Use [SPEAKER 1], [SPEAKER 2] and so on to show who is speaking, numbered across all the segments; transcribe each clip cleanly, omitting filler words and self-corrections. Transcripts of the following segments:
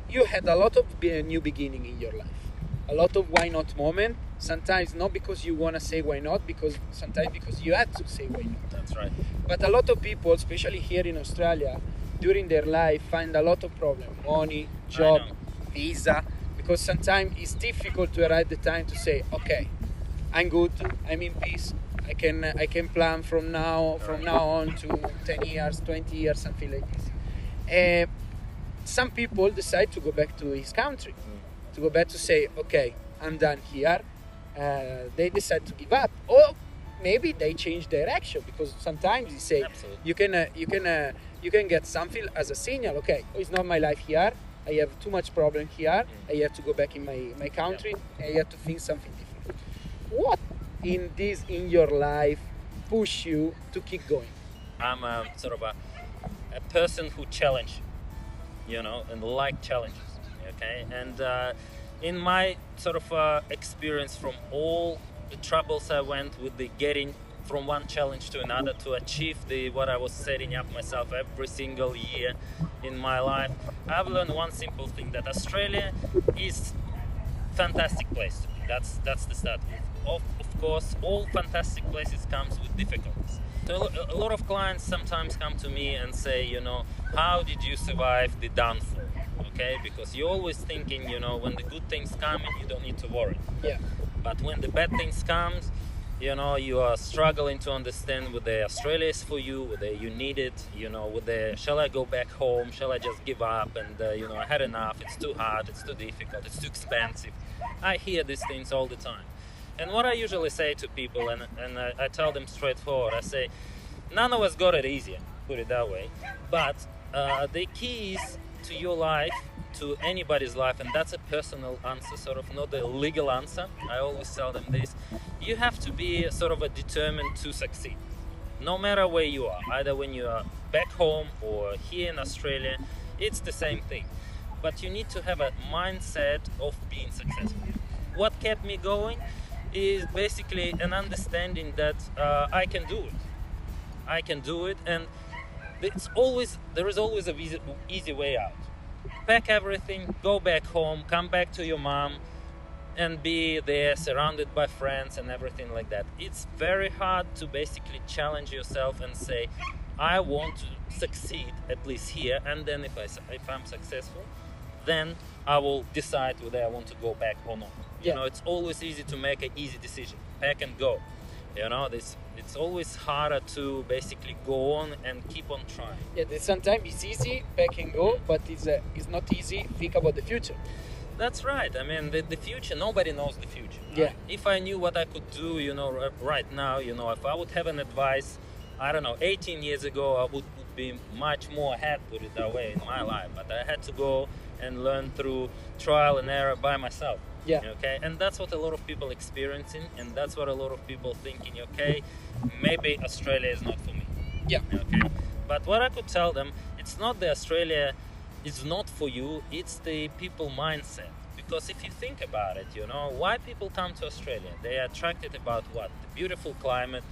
[SPEAKER 1] you had a lot of new beginning in your life, a lot of why not moment. Sometimes not because you want to say why not, because sometimes because you had to say why not.
[SPEAKER 2] That's right.
[SPEAKER 1] But a lot of people, especially here in Australia, during their life find a lot of problems: money, job, visa, because sometimes it's difficult to arrive the time to say, okay, I'm good, I'm in peace, I can plan from now on to 10 years, 20 years, something like this. Some people decide to go back to his country, to go back to say, okay, I'm done here. They decide to give up, or maybe they change direction, because sometimes you say, you can get something as a signal. Okay, it's not my life here. I have too much problem here. I have to go back in my country. I have to think something different. What in your life push you to keep going?
[SPEAKER 2] I'm sort of a person who challenge, and like challenges. Okay, and in my sort of experience from all the troubles I went with the getting from one challenge to another to achieve what I was setting up myself every single year in my life, I've learned one simple thing, that Australia is fantastic place to be. That's the start. Of course, all fantastic places comes with difficulties. So a lot of clients sometimes come to me and say, how did you survive the downfall? Okay, because you're always thinking, when the good things come in, you don't need to worry.
[SPEAKER 1] Yeah.
[SPEAKER 2] But when the bad things comes, you are struggling to understand whether Australia is for you, whether you need it, whether shall I go back home, shall I just give up, and I had enough, it's too hard, it's too difficult, it's too expensive. I hear these things all the time. And what I usually say to people, and I tell them straightforward, I say, none of us got it easier, put it that way, but the keys to your life, to anybody's life, and that's a personal answer, sort of not a legal answer. I always tell them this: you have to be sort of determined to succeed, no matter where you are, either when you are back home or here in Australia. It's the same thing, but you need to have a mindset of being successful. What kept me going is basically an understanding that I can do it, and there is always a easy way out. Pack everything, go back home, come back to your mom, and be there surrounded by friends and everything like that. It's very hard to basically challenge yourself and say, I want to succeed at least here, and then if I'm successful, then I will decide whether I want to go back or not. It's always easy to make an easy decision, pack and go. It's always harder to basically go on and keep on trying.
[SPEAKER 1] Yeah, sometimes it's easy, pack and go, but it's not easy. Think about the future.
[SPEAKER 2] That's right. I mean, the future, nobody knows the future.
[SPEAKER 1] Yeah.
[SPEAKER 2] If I knew what I could do, right now, if I would have an advice, I don't know, 18 years ago, I would be much more ahead, put it that way, in my life. But I had to go and learn through trial and error by myself.
[SPEAKER 1] Yeah.
[SPEAKER 2] Okay, and that's what a lot of people experiencing, and that's what a lot of people thinking. Okay, maybe Australia is not for me.
[SPEAKER 1] Yeah.
[SPEAKER 2] Okay, but what I could tell them, it's not the Australia is not for you. It's the people mindset. Because if you think about it, why people come to Australia? They are attracted about what? The beautiful climate,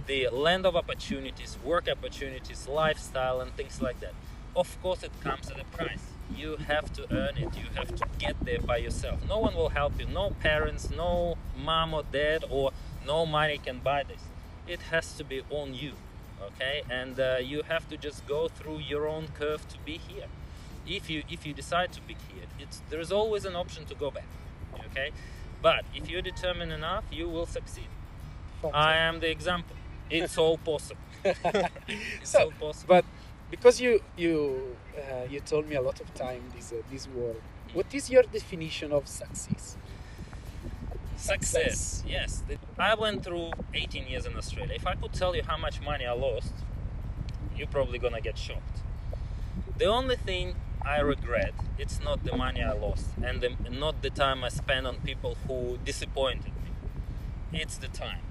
[SPEAKER 2] the land of opportunities, work opportunities, lifestyle, and things like that. Of course, it comes at a price. You have to earn it. You have to get there by yourself. No one will help you. No parents, no mom or dad, or no money can buy this. It has to be on you, okay? And you have to just go through your own curve to be here. If you decide to be here, there is always an option to go back, okay? But if you're determined enough, you will succeed. I am the example. It's all possible. It's all possible.
[SPEAKER 1] But because you told me a lot of time this word, what is your definition of success?
[SPEAKER 2] Success, yes. I went through 18 years in Australia. If I could tell you how much money I lost, you're probably gonna get shocked. The only thing I regret, it's not the money I lost, and not the time I spent on people who disappointed me. It's the time.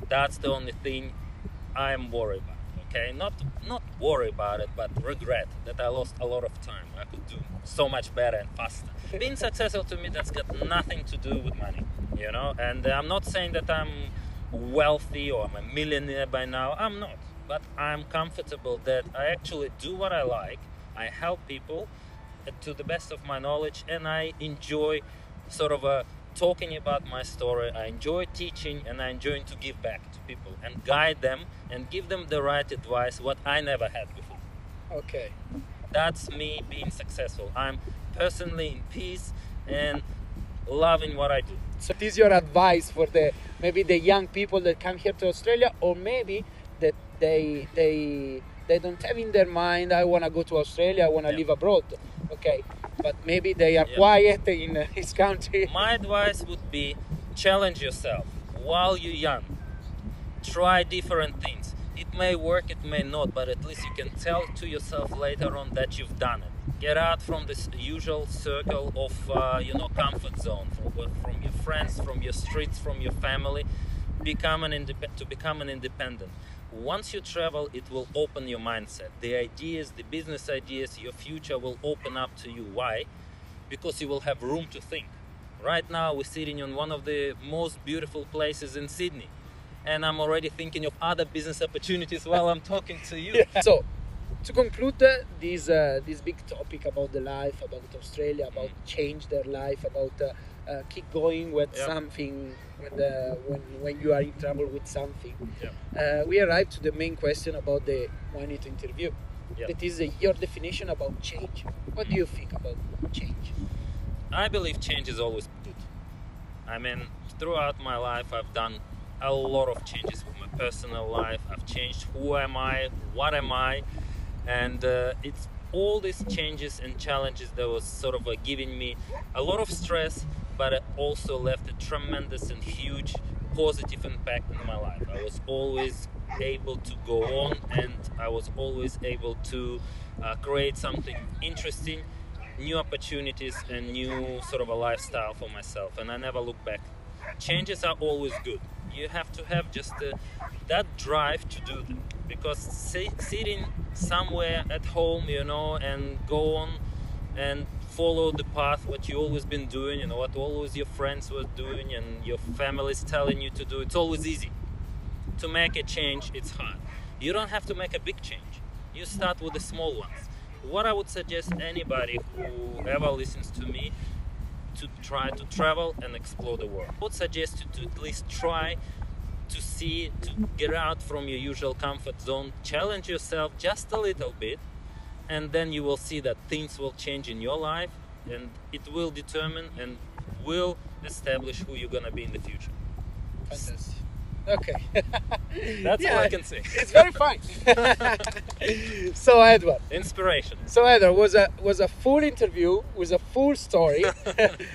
[SPEAKER 2] That's the only thing I'm worried about. Okay, not worry about it, but regret that I lost a lot of time. I could do so much better and faster. Being successful to me, that's got nothing to do with money, And I'm not saying that I'm wealthy or I'm a millionaire by now. I'm not, but I'm comfortable that I actually do what I like. I help people, to the best of my knowledge, and I enjoy sort of talking about my story. I enjoy teaching, and I enjoy to give back to people and guide them and give them the right advice what I never had before.
[SPEAKER 1] Okay.
[SPEAKER 2] That's me being successful. I'm personally in peace and loving what I do.
[SPEAKER 1] So what is your advice for maybe the young people that come here to Australia, or maybe that they don't have in their mind, I want to go to Australia, I want to live abroad, okay, but maybe they are quiet in this country.
[SPEAKER 2] My advice would be challenge yourself while you're young. Try different things. It may work, it may not, but at least you can tell to yourself later on that you've done it. Get out from this usual circle of comfort zone, from your friends, from your streets, from your family. Become an independent. Once you travel, it will open your mindset. The ideas, the business ideas, your future will open up to you. Why? Because you will have room to think. Right now we're sitting on one of the most beautiful places in Sydney, and I'm already thinking of other business opportunities while I'm talking to you.
[SPEAKER 1] Yeah. So, to conclude this big topic about the life, about Australia, about change their life, about keep going with something when you are in trouble with something, we arrived to the main question about the one to interview. That is your definition about change. What do you think about change?
[SPEAKER 2] I believe change is always good. I mean, throughout my life I've done a lot of changes with my personal life. I've changed who am I, what am I, and it's all these changes and challenges that was sort of giving me a lot of stress, but it also left a tremendous and huge positive impact in my life. I was always able to go on, and I was always able to create something interesting, new opportunities, and new sort of a lifestyle for myself, and I never look back. Changes are always good. You have to have just that drive to do them, because sitting somewhere at home, and go on and follow the path what you always been doing, what always your friends were doing and your family's telling you to do, it's always easy. To make a change, it's hard. You don't have to make a big change. You start with the small ones. What I would suggest anybody who ever listens to me, to try to travel and explore the world. I would suggest you to at least try to get out from your usual comfort zone, challenge yourself just a little bit, and then you will see that things will change in your life, and it will determine and will establish who you're gonna be in the future.
[SPEAKER 1] Fantastic. Okay.
[SPEAKER 2] That's all I can say.
[SPEAKER 1] It's very fine. So Edward.
[SPEAKER 2] Inspiration.
[SPEAKER 1] So Edward was a full interview, was a full story.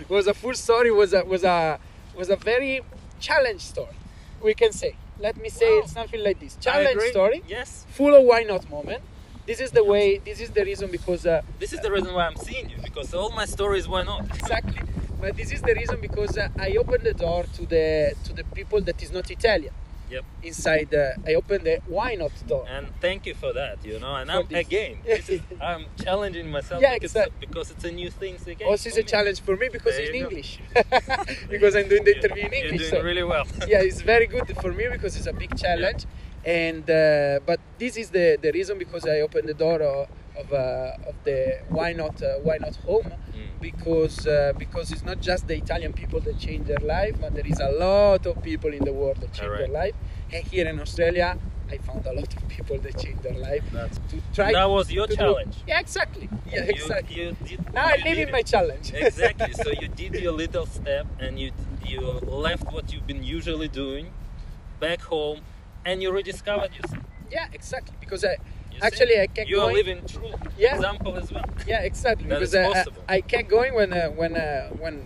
[SPEAKER 1] Was a very challenge story. We can say. Let me say it's something like this. Challenge story.
[SPEAKER 2] Yes.
[SPEAKER 1] Full of why not moment. This is the way. This is the reason because.
[SPEAKER 2] This is the reason why I'm seeing you, because all my stories why not.
[SPEAKER 1] Exactly. But this is the reason because I opened the door to the people that is not Italian.
[SPEAKER 2] Yep.
[SPEAKER 1] Inside, I opened the why not door.
[SPEAKER 2] And thank you for that, And I'm challenging myself because it's a new thing again.
[SPEAKER 1] Also, it's a challenge for me because it's in English. Because I'm doing the interview in English.
[SPEAKER 2] You're doing really well.
[SPEAKER 1] Yeah, it's very good for me because it's a big challenge. And but this is the reason because I opened the door of the why not home. Because it's not just the Italian people that change their life, but there is a lot of people in the world that change their life. And here in Australia, I found a lot of people that change their life.
[SPEAKER 2] That was your challenge.
[SPEAKER 1] Yeah, exactly. Yeah, exactly. Now
[SPEAKER 2] I'm
[SPEAKER 1] living my challenge.
[SPEAKER 2] Exactly. So you did your little step, and you left what you've been usually doing back home, and you rediscovered yourself.
[SPEAKER 1] Yeah, exactly. Because I kept
[SPEAKER 2] you
[SPEAKER 1] going.
[SPEAKER 2] are living true example as well.
[SPEAKER 1] Yeah, exactly.
[SPEAKER 2] That
[SPEAKER 1] because
[SPEAKER 2] is possible.
[SPEAKER 1] I kept going when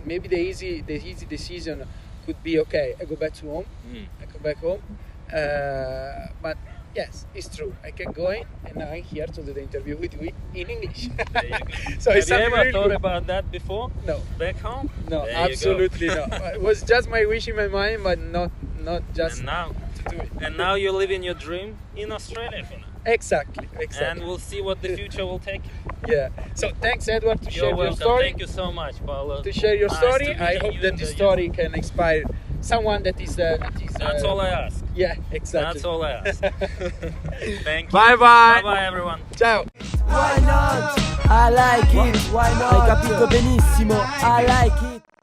[SPEAKER 1] maybe the easy decision could be okay. I go back to home. I go back home. But yes, it's true. I kept going, and now I'm here to do the interview with you in English.
[SPEAKER 2] There you go.
[SPEAKER 1] So
[SPEAKER 2] have
[SPEAKER 1] it's
[SPEAKER 2] you ever
[SPEAKER 1] really
[SPEAKER 2] thought
[SPEAKER 1] good.
[SPEAKER 2] about that before?
[SPEAKER 1] No.
[SPEAKER 2] Back home?
[SPEAKER 1] No,
[SPEAKER 2] there
[SPEAKER 1] absolutely not. It was just my wish in my mind, but not just
[SPEAKER 2] and now,
[SPEAKER 1] to do it.
[SPEAKER 2] And now you're living your dream in Australia for now.
[SPEAKER 1] Exactly.
[SPEAKER 2] And we'll see what the future will take you.
[SPEAKER 1] Yeah. So thanks, Edward, to share
[SPEAKER 2] You're welcome.
[SPEAKER 1] your story.
[SPEAKER 2] Thank you so much, Paolo.
[SPEAKER 1] To share your
[SPEAKER 2] Nice
[SPEAKER 1] story.
[SPEAKER 2] to
[SPEAKER 1] I
[SPEAKER 2] meet
[SPEAKER 1] hope
[SPEAKER 2] you
[SPEAKER 1] that
[SPEAKER 2] in
[SPEAKER 1] this
[SPEAKER 2] the
[SPEAKER 1] story can inspire someone that is.
[SPEAKER 2] That's all I ask.
[SPEAKER 1] Yeah, exactly.
[SPEAKER 2] That's all I ask. Thank you.
[SPEAKER 1] Bye bye.
[SPEAKER 2] Bye bye, everyone.
[SPEAKER 1] Ciao.
[SPEAKER 3] Why not? I like it, why not? Hai capito benissimo, I like it.